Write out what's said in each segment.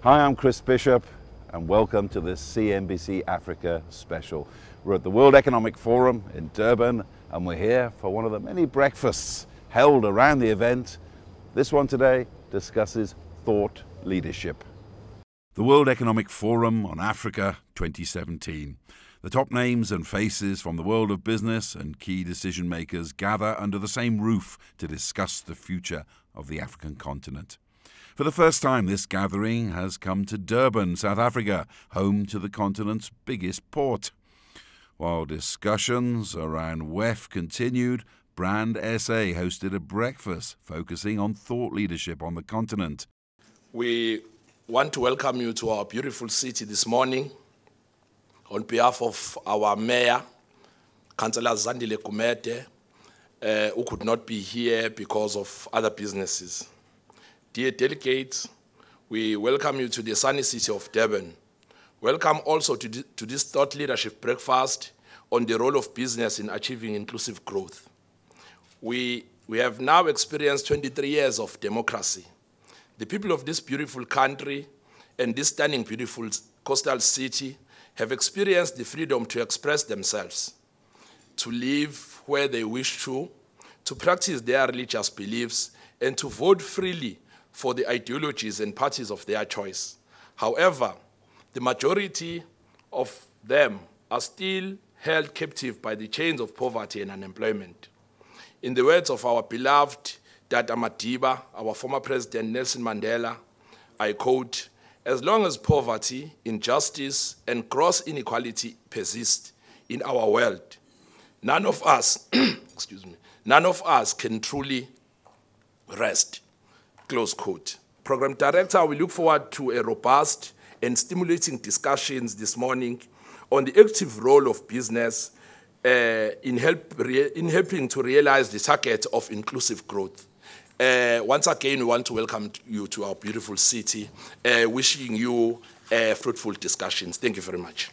Hi, I'm Chris Bishop and welcome to this CNBC Africa special. We're at the World Economic Forum in Durban and we're here for one of the many breakfasts held around the event. This one today discusses thought leadership. The World Economic Forum on Africa 2017. The top names and faces from the world of business and key decision makers gather under the same roof to discuss the future of the African continent. For the first time, this gathering has come to Durban, South Africa, home to the continent's biggest port. While discussions around WEF continued, Brand SA hosted a breakfast focusing on thought leadership on the continent. We want to welcome you to our beautiful city this morning on behalf of our mayor, Councillor Andile Khumalo, who could not be here because of other businesses. Dear delegates, we welcome you to the sunny city of Durban. Welcome also to this thought leadership breakfast on the role of business in achieving inclusive growth. We have now experienced 23 years of democracy. The people of this beautiful country and this stunning, beautiful coastal city have experienced the freedom to express themselves, to live where they wish to practice their religious beliefs, and to vote freely for the ideologies and parties of their choice. However, the majority of them are still held captive by the chains of poverty and unemployment. In the words of our beloved Tata Madiba, our former president Nelson Mandela, I quote, "As long as poverty, injustice, and gross inequality persist in our world, none of us, none of us can truly rest." Close quote. Program Director, we look forward to a robust and stimulating discussions this morning on the active role of business in helping to realize the target of inclusive growth. Once again, we want to welcome you to our beautiful city, wishing you fruitful discussions. Thank you very much.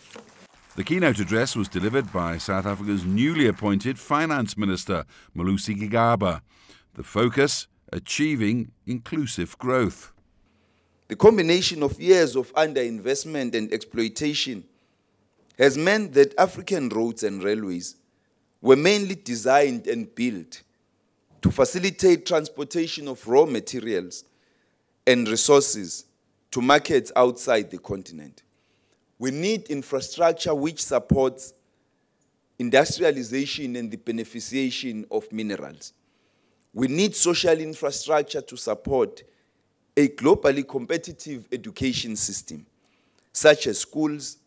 The keynote address was delivered by South Africa's newly appointed Finance Minister, Malusi Gigaba. The focus, achieving inclusive growth. The combination of years of underinvestment and exploitation has meant that African roads and railways were mainly designed and built to facilitate transportation of raw materials and resources to markets outside the continent. We need infrastructure which supports industrialization and the beneficiation of minerals. We need social infrastructure to support a globally competitive education system, such as schools,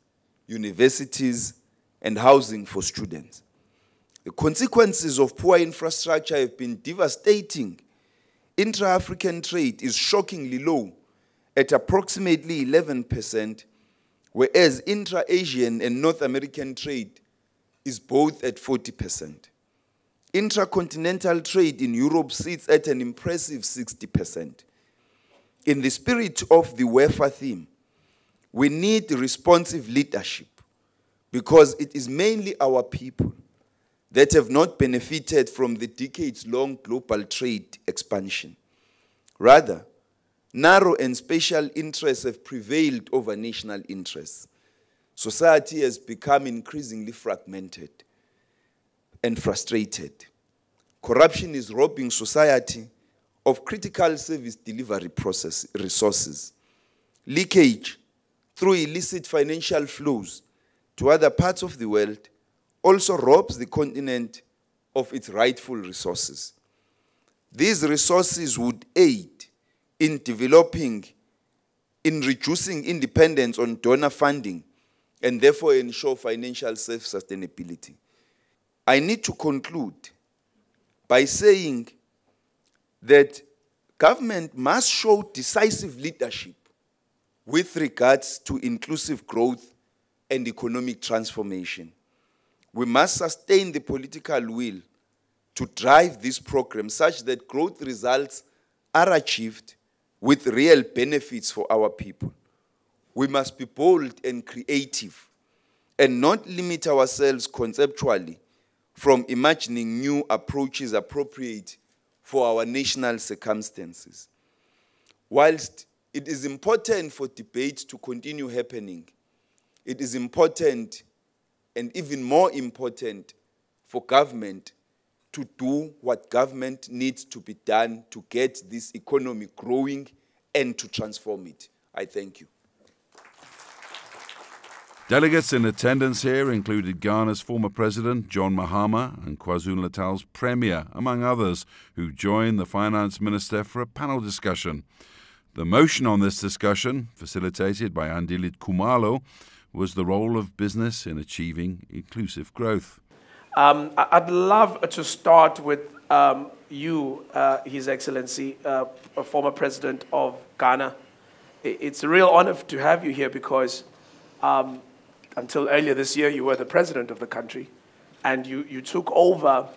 universities, and housing for students. The consequences of poor infrastructure have been devastating. Intra-African trade is shockingly low at approximately 11%, whereas intra-Asian and North American trade is both at 40%. Intracontinental trade in Europe sits at an impressive 60%. In the spirit of the WEF theme, we need responsive leadership because it is mainly our people that have not benefited from the decades-long global trade expansion. Rather, narrow and special interests have prevailed over national interests. Society has become increasingly fragmented and frustrated. Corruption is robbing society of critical service delivery resources. Leakage through illicit financial flows to other parts of the world also robs the continent of its rightful resources. These resources would aid in reducing independence on donor funding and therefore ensure financial self-sustainability. I need to conclude by saying that government must show decisive leadership with regards to inclusive growth and economic transformation. We must sustain the political will to drive this program such that growth results are achieved with real benefits for our people. We must be bold and creative and not limit ourselves conceptually from imagining new approaches appropriate for our national circumstances. Whilst it is important for debate to continue happening. It is important, and even more important, for government to do what government needs to be done to get this economy growing and to transform it. I thank you. Delegates in attendance here included Ghana's former president, John Mahama, and KwaZulu-Natal's premier, among others, who joined the finance minister for a panel discussion. The motion on this discussion, facilitated by Andile Khumalo, was the role of business in achieving inclusive growth. I'd love to start with you, His Excellency, a former president of Ghana. It's a real honor to have you here because until earlier this year, you were the president of the country, and you took over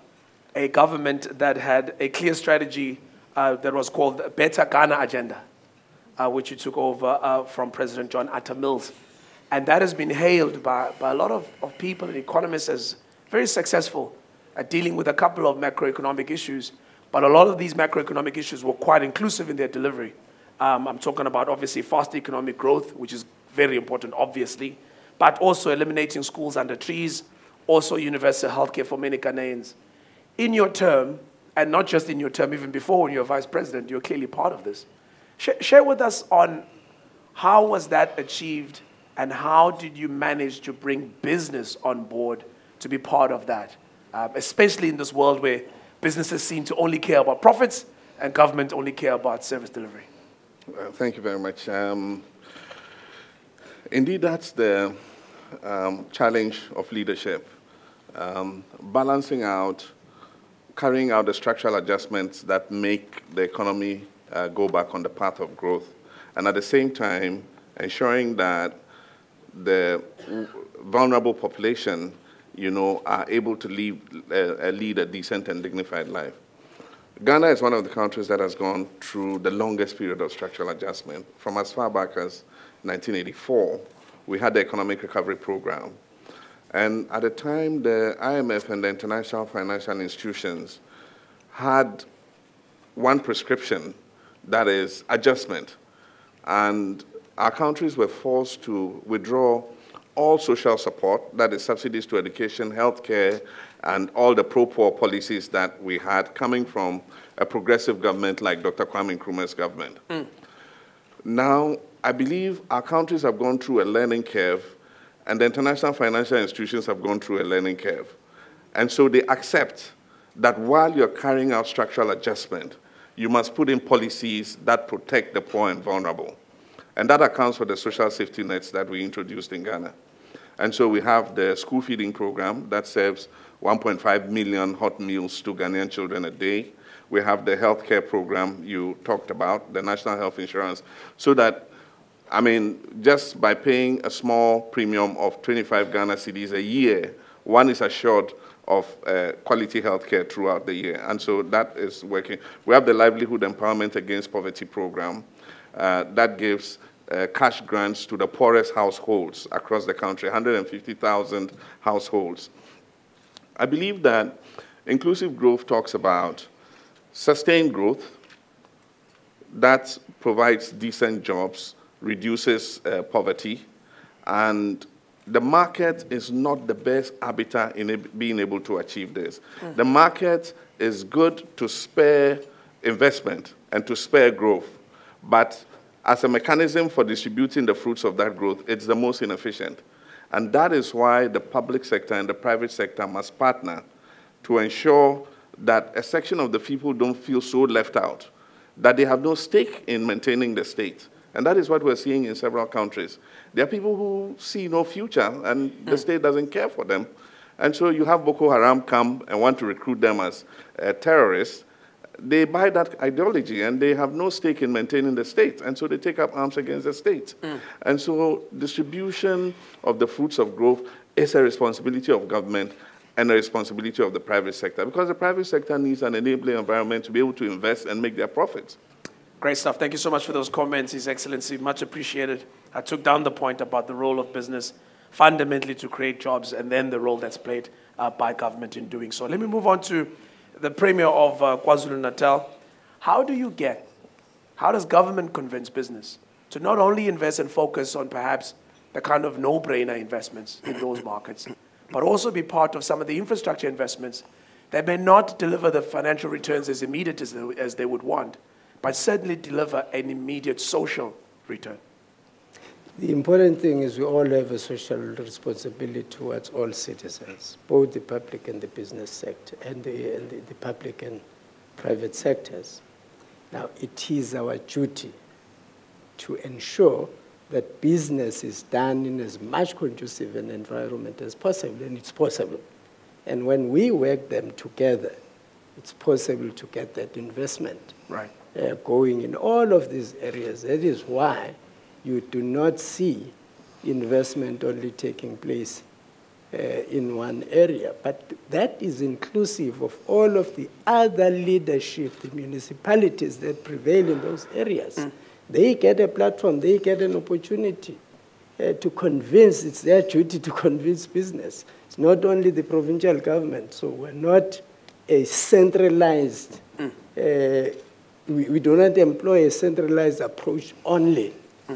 a government that had a clear strategy that was called the Better Ghana Agenda, which you took over from President John Atta Mills. And that has been hailed by a lot of people and economists as very successful at dealing with a couple of macroeconomic issues. But a lot of these macroeconomic issues were quite inclusive in their delivery. I'm talking about, obviously, fast economic growth, which is very important, obviously, but also eliminating schools under trees, also universal healthcare for many Ghanaians. In your term, and not just in your term, even before when you were vice president, you're clearly part of this. Share with us on how was that achieved and how did you manage to bring business on board to be part of that, especially in this world where businesses seem to only care about profits and government only care about service delivery. Thank you very much. Indeed, that's the challenge of leadership, balancing out, carrying out the structural adjustments that make the economy go back on the path of growth, and at the same time ensuring that the vulnerable population, are able to lead a decent and dignified life. Ghana is one of the countries that has gone through the longest period of structural adjustment. From as far back as 1984, we had the Economic Recovery Program. And at the time, the IMF and the international financial institutions had one prescription, that is adjustment. And our countries were forced to withdraw all social support, that is subsidies to education, healthcare, and all the pro-poor policies that we had coming from a progressive government like Dr. Kwame Nkrumah's government. Now, I believe our countries have gone through a learning curve, and the international financial institutions have gone through a learning curve. And so they accept that while you're carrying out structural adjustment, you must put in policies that protect the poor and vulnerable. And that accounts for the social safety nets that we introduced in Ghana. And so we have the school feeding program that serves 1.5 million hot meals to Ghanaian children a day. We have the healthcare program you talked about, the national health insurance, so that, just by paying a small premium of 25 Ghana cedis a year, one is assured of quality healthcare throughout the year. And so that is working. We have the Livelihood Empowerment Against Poverty program that gives cash grants to the poorest households across the country, 150,000 households. I believe that inclusive growth talks about sustained growth that provides decent jobs, reduces poverty, and the market is not the best arbiter in being able to achieve this. The market is good to spur investment and to spur growth, but as a mechanism for distributing the fruits of that growth, it's the most inefficient. And that is why the public sector and the private sector must partner to ensure that a section of the people don't feel so left out, that they have no stake in maintaining the state. And that is what we're seeing in several countries. There are people who see no future, and the state doesn't care for them. And so you have Boko Haram come and want to recruit them as terrorists. They buy that ideology, and they have no stake in maintaining the state, and so they take up arms against the state. And so distribution of the fruits of growth is a responsibility of government and a responsibility of the private sector, because the private sector needs an enabling environment to be able to invest and make their profits. Great stuff. Thank you so much for those comments, His Excellency. Much appreciated. I took down the point about the role of business fundamentally to create jobs, and then the role that's played by government in doing so. Let me move on to the Premier of KwaZulu-Natal. How does government convince business to not only invest and focus on perhaps the kind of no-brainer investments in those markets, but also be part of some of the infrastructure investments that may not deliver the financial returns as immediate as they would want, but certainly deliver an immediate social return? The important thing is we all have a social responsibility towards all citizens, both the public and the business sector, and the public and private sectors. Now, it is our duty to ensure that business is done in as much conducive an environment as possible, and it's possible. And when we work them together, it's possible to get that investment going in all of these areas. That is why you do not see investment only taking place in one area. But that is inclusive of all of the other leadership, the municipalities that prevail in those areas. They get a platform, they get an opportunity to convince. It's their duty to convince business. It's not only the provincial government. So we're not a centralized, we do not employ a centralized approach only.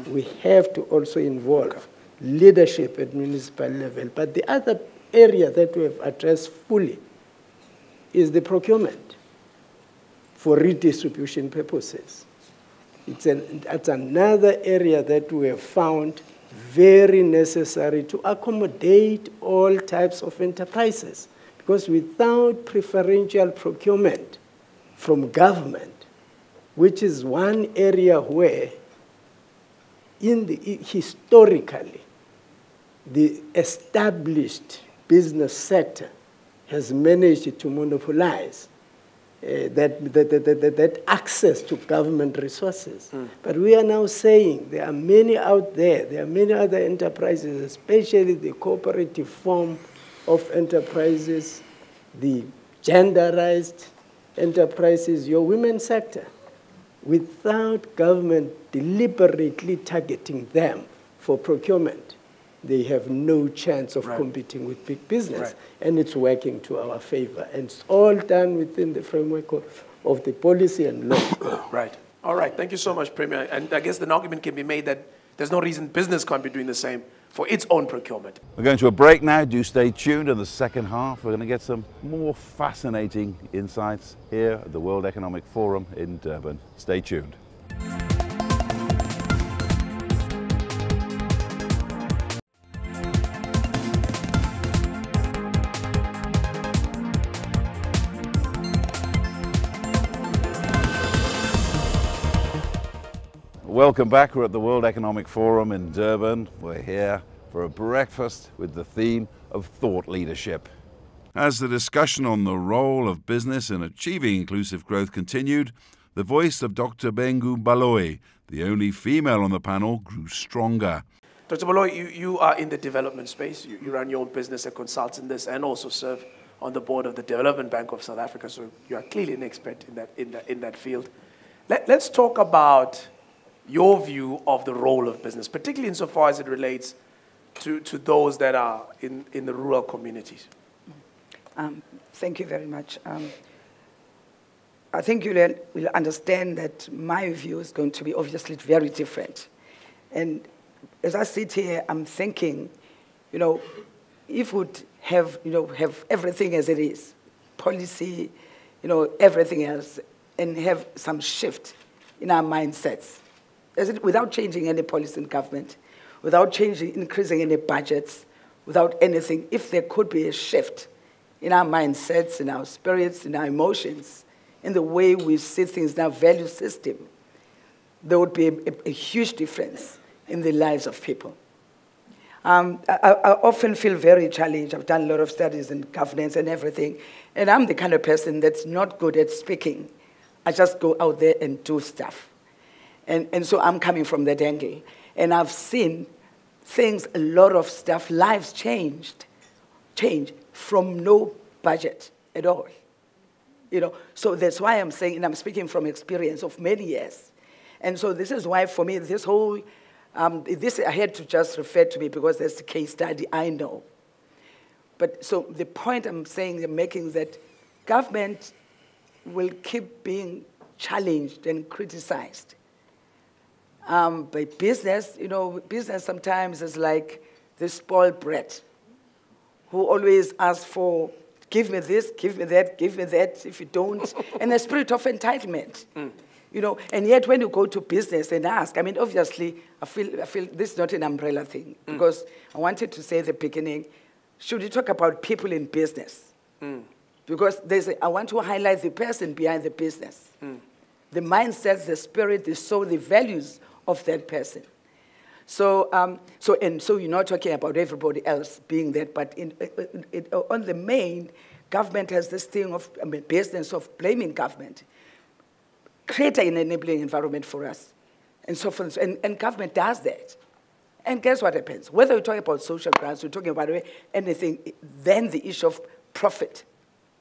We have to also involve leadership at municipal level. But the other area that we have addressed fully is the procurement for redistribution purposes. It's another area that we have found very necessary to accommodate all types of enterprises. Because without preferential procurement from government, which is one area where historically, the established business sector has managed to monopolize that access to government resources. But we are now saying there are many out there, there are many other enterprises, especially the cooperative form of enterprises, the genderized enterprises, your women's sector. Without government deliberately targeting them for procurement, they have no chance of competing with big business. And it's working to our favor. And it's all done within the framework of the policy and law. Right. All right. Thank you so much, Premier. And I guess the argument can be made that there's no reason business can't be doing the same for its own procurement. We're going to a break now. Do stay tuned. In the second half, we're going to get some more fascinating insights here at the World Economic Forum in Durban. Stay tuned. Welcome back. We're at the World Economic Forum in Durban. We're here for a breakfast with the theme of thought leadership. As the discussion on the role of business in achieving inclusive growth continued, the voice of Dr. Bengu Baloyi, the only female on the panel, grew stronger. Dr. Baloyi, you are in the development space. You run your own business and consult in this, and also serve on the board of the Development Bank of South Africa. So you are clearly an expert in that field. Let's talk about your view of the role of business, particularly insofar as it relates to those that are in the rural communities. Thank you very much. I think you will understand that my view is going to be obviously very different. And as I sit here, I'm thinking, if we would have everything as it is, policy, everything else, and have some shift in our mindsets, without changing any policy in government, without increasing any budgets, without anything, if there could be a shift in our mindsets, in our spirits, in our emotions, in the way we see things in our value system, there would be a huge difference in the lives of people. I often feel very challenged. I've done a lot of studies in governance and everything, and I'm the kind of person that's not good at speaking. I just go out there and do stuff. And so I'm coming from that angle. And I've seen things, a lot of stuff, lives change from no budget at all. So that's why I'm saying, and I'm speaking from experience of many years. And so this is why, for me, this whole, this I had to just refer to me because that's the case study I know. But so the point I'm making is that government will keep being challenged and criticized By business, business sometimes is like the spoiled brat who always asks for, give me this, give me that, give me that, if you don't, and a spirit of entitlement. And yet when you go to business and ask, obviously, I feel this is not an umbrella thing, because I wanted to say at the beginning, should we talk about people in business? Because I want to highlight the person behind the business. The mindset, the spirit, the soul, the values of that person. So you're not talking about everybody else being that, but on the main, government has this thing of business of blaming government. Create an enabling environment for us, and so forth. And government does that. And guess what happens? Whether we're talking about social grants, we're talking about anything, then the issue of profit.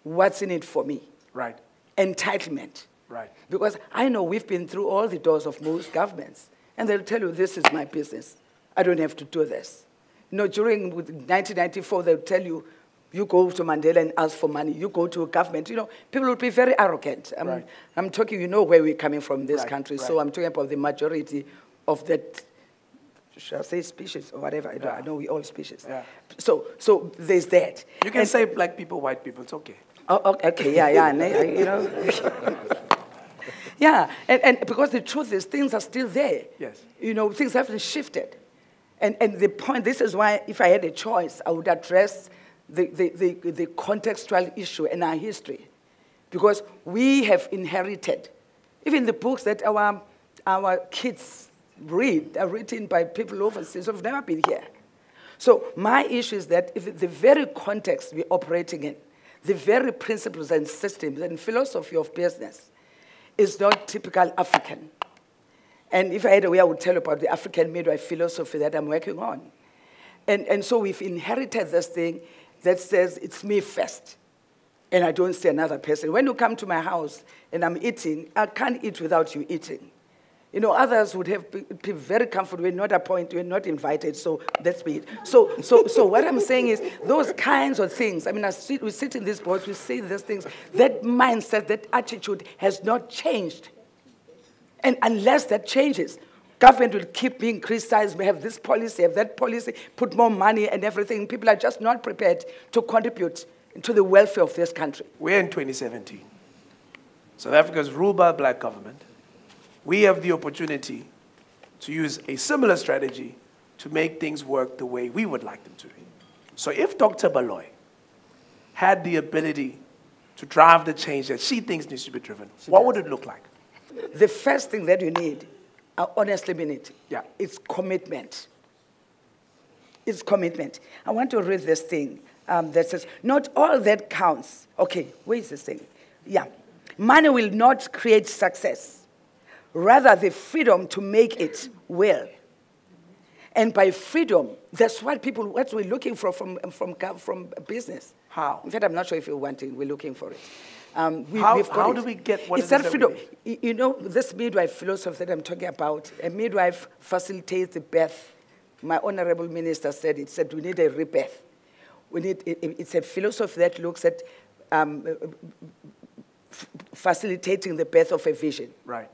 What's in it for me? Right. Entitlement. Right. Because I know we've been through all the doors of most governments, and they'll tell you, this is my business. I don't have to do this. During 1994, they'll tell you, you go to Mandela and ask for money. You go to a government. People will be very arrogant. I'm talking, where we're coming from in this country. Right. So I'm talking about the majority of that, shall I say species or whatever. I know we're all species. Yeah. So there's that. You can say black people, white people. It's okay. Oh, okay, yeah. Yeah, and because the truth is things are still there. Yes. Things haven't shifted. And the point, this is why if I had a choice, I would address the contextual issue in our history. Because we have inherited, even the books that our kids read are written by people overseas who have never been here. So my issue is that if the very context we're operating in, the very principles and systems and philosophy of business is not typical African. And if I had a way, I would tell you about the African midwife philosophy that I'm working on. And so we've inherited this thing that says it's me first, and I don't see another person. When you come to my house and I'm eating, I can't eat without you eating. Others would have been very comfortable. We're not appointed, we're not invited, so that's me. So what I'm saying is those kinds of things, we sit in these boards, we say these things, that mindset, that attitude has not changed. And unless that changes, government will keep being criticized. We have this policy, have that policy, put more money and everything. People are just not prepared to contribute to the welfare of this country. We're in 2017. South Africa is ruled by a black government. We have the opportunity to use a similar strategy to make things work the way we would like them to. So if Dr. Baloy had the ability to drive the change that she thinks needs to be driven, what would it look like? The first thing that you need, I honestly mean it, is commitment. It's commitment. I want to read this thing that says, not all that counts. Okay, where is this thing? Yeah. Money will not create success. Rather, the freedom to make it will. And by freedom, that's what we're looking for from business. How? In fact, I'm not sure if we're looking for it. How do we get what it's that freedom? This midwife philosophy that I'm talking about, a midwife facilitates the birth. My honorable minister said, we need a rebirth. It's a philosophy that looks at facilitating the birth of a vision. Right.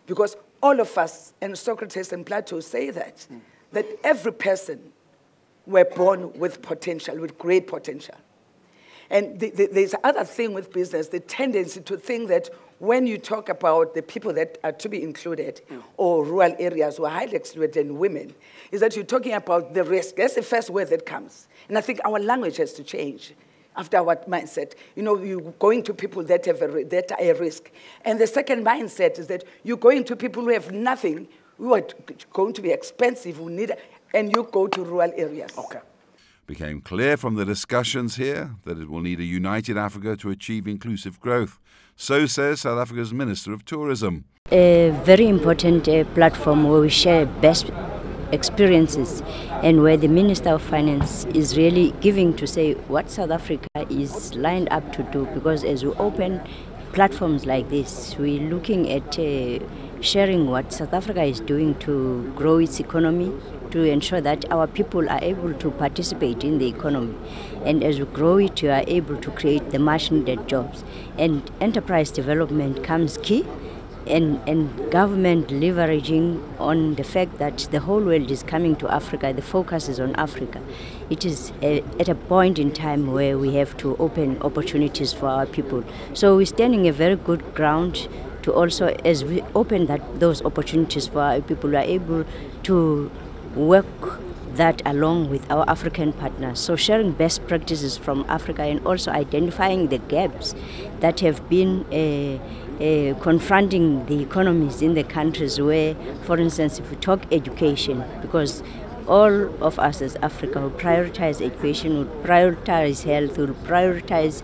Because all of us, and Socrates and Plato say that every person were born with potential, with great potential. And there's another thing with business, the tendency to think that when you talk about the people that are to be included, or rural areas who are highly excluded and women, is that you're talking about the risk. That's the first word that comes. And I think our language has to change after our mindset. You're going to people that are a risk. And the second mindset is that you're going to people who have nothing, who are going to be expensive, who need, and you go to rural areas. Okay. Became clear from the discussions here that it will need a united Africa to achieve inclusive growth. So says South Africa's Minister of Tourism. A very important platform where we share best experiences and where the Minister of Finance is really giving to say what South Africa is lined up to do, because as we open platforms like this, we're looking at sharing what South Africa is doing to grow its economy, to ensure that our people are able to participate in the economy. And as we grow it, you are able to create the much needed jobs. And enterprise development comes key. and government leveraging on the fact that the whole world is coming to Africa, the focus is on Africa. It is at a point in time where we have to open opportunities for our people. So we're standing a very good ground to also, as we open those opportunities for our people, we are able to work that along with our African partners. So sharing best practices from Africa and also identifying the gaps that have been confronting the economies in the countries where, for instance, if we talk education, because all of us as Africa will prioritize education, will prioritize health, will prioritize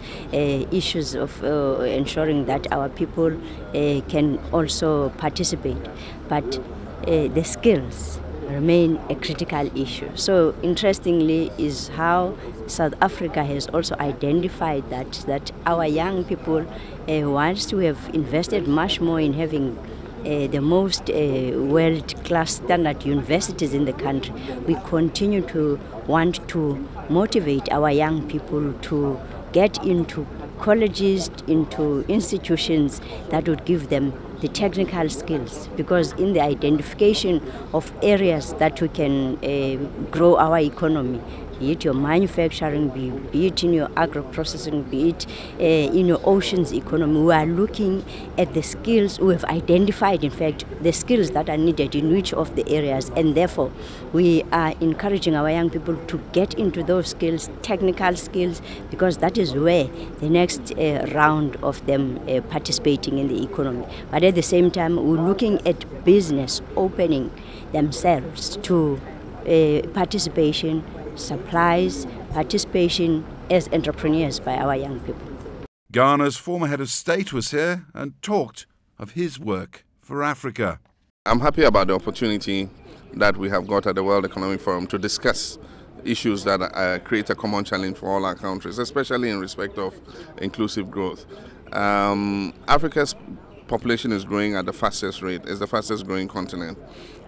issues of ensuring that our people can also participate. But the skills remain a critical issue. So interestingly is how South Africa has also identified that our young people, whilst we have invested much more in having the most world-class standard universities in the country, we continue to want to motivate our young people to get into colleges, into institutions that would give them the technical skills, because in the identification of areas that we can grow our economy, be it your manufacturing, be it in your agro-processing, be it in your oceans economy, we are looking at the skills. We have identified, in fact, the skills that are needed in which of the areas, and therefore we are encouraging our young people to get into those skills, technical skills, because that is where the next round of them participating in the economy. But at the same time, we're looking at business opening themselves to participation, supplies, participation as entrepreneurs by our young people. Ghana's former head of state was here and talked of his work for Africa. I'm happy about the opportunity that we have got at the World Economic Forum to discuss issues that create a common challenge for all our countries, especially in respect of inclusive growth. Africa's population is growing at the fastest rate. It's the fastest growing continent.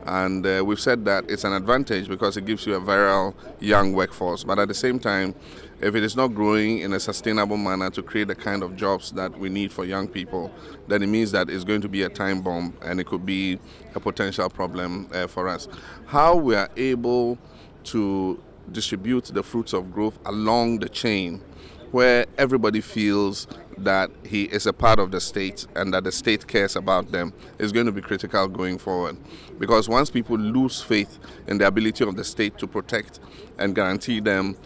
And we've said that it's an advantage because it gives you a virile young workforce. But at the same time, if it is not growing in a sustainable manner to create the kind of jobs that we need for young people, then it means that it's going to be a time bomb and it could be a potential problem for us. How we are able to distribute the fruits of growth along the chain where everybody feels that he is a part of the state and that the state cares about them is going to be critical going forward. Because once people lose faith in the ability of the state to protect and guarantee them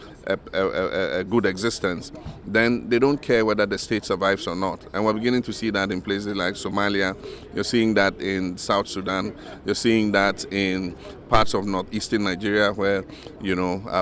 a good existence, then they don't care whether the state survives or not. And we're beginning to see that in places like Somalia. You're seeing that in South Sudan. You're seeing that in parts of northeastern Nigeria where,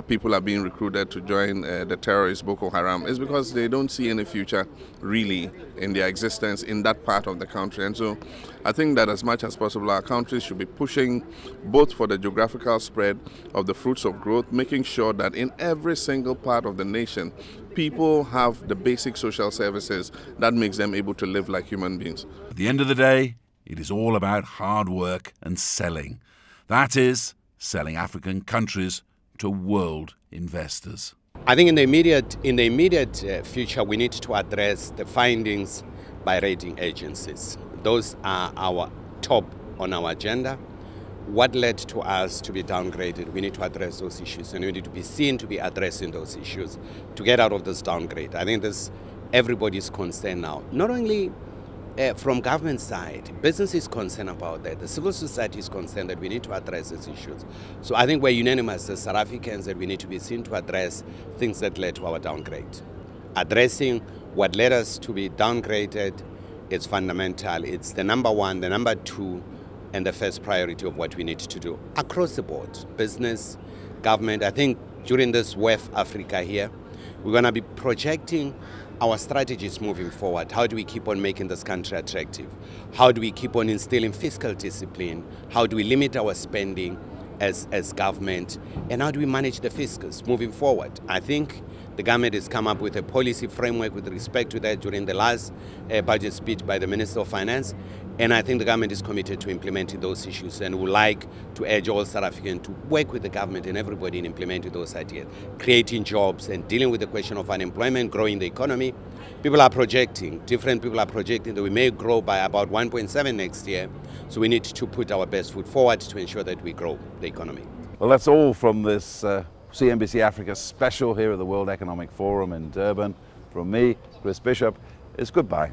people are being recruited to join the terrorist Boko Haram. It's because they don't see any future really in their existence in that part of the country. And so I think that as much as possible our countries should be pushing both for the geographical spread of the fruits of growth, making sure that in every single part of the nation people have the basic social services that makes them able to live like human beings. At the end of the day, it is all about hard work and selling. That is, selling African countries to world investors. I think in the immediate future, we need to address the findings by rating agencies. Those are our top on our agenda. What led to us to be downgraded? We need to address those issues, and we need to be seen to be addressing those issues to get out of this downgrade. I think this everybody's concerned now. Not only from government side, business is concerned about that. The civil society is concerned that we need to address these issues. So I think we're unanimous as South Africans that we need to be seen to address things that led to our downgrade. Addressing what led us to be downgraded is fundamental. It's the number one, the number two, and the first priority of what we need to do across the board. Business, government. I think during this WEF Africa here, we're going to be projecting our strategies moving forward. How do we keep on making this country attractive? How do we keep on instilling fiscal discipline? How do we limit our spending as government? And how do we manage the fiscus moving forward? I think The government has come up with a policy framework with respect to that during the last budget speech by the Minister of Finance. And I think the government is committed to implementing those issues and would like to urge all South Africans to work with the government and everybody in implementing those ideas, creating jobs and dealing with the question of unemployment, growing the economy. Different people are projecting that we may grow by about 1.7 next year. So we need to put our best foot forward to ensure that we grow the economy. Well, that's all from this CNBC Africa special here at the World Economic Forum in Durban. From me, Chris Bishop, it's goodbye.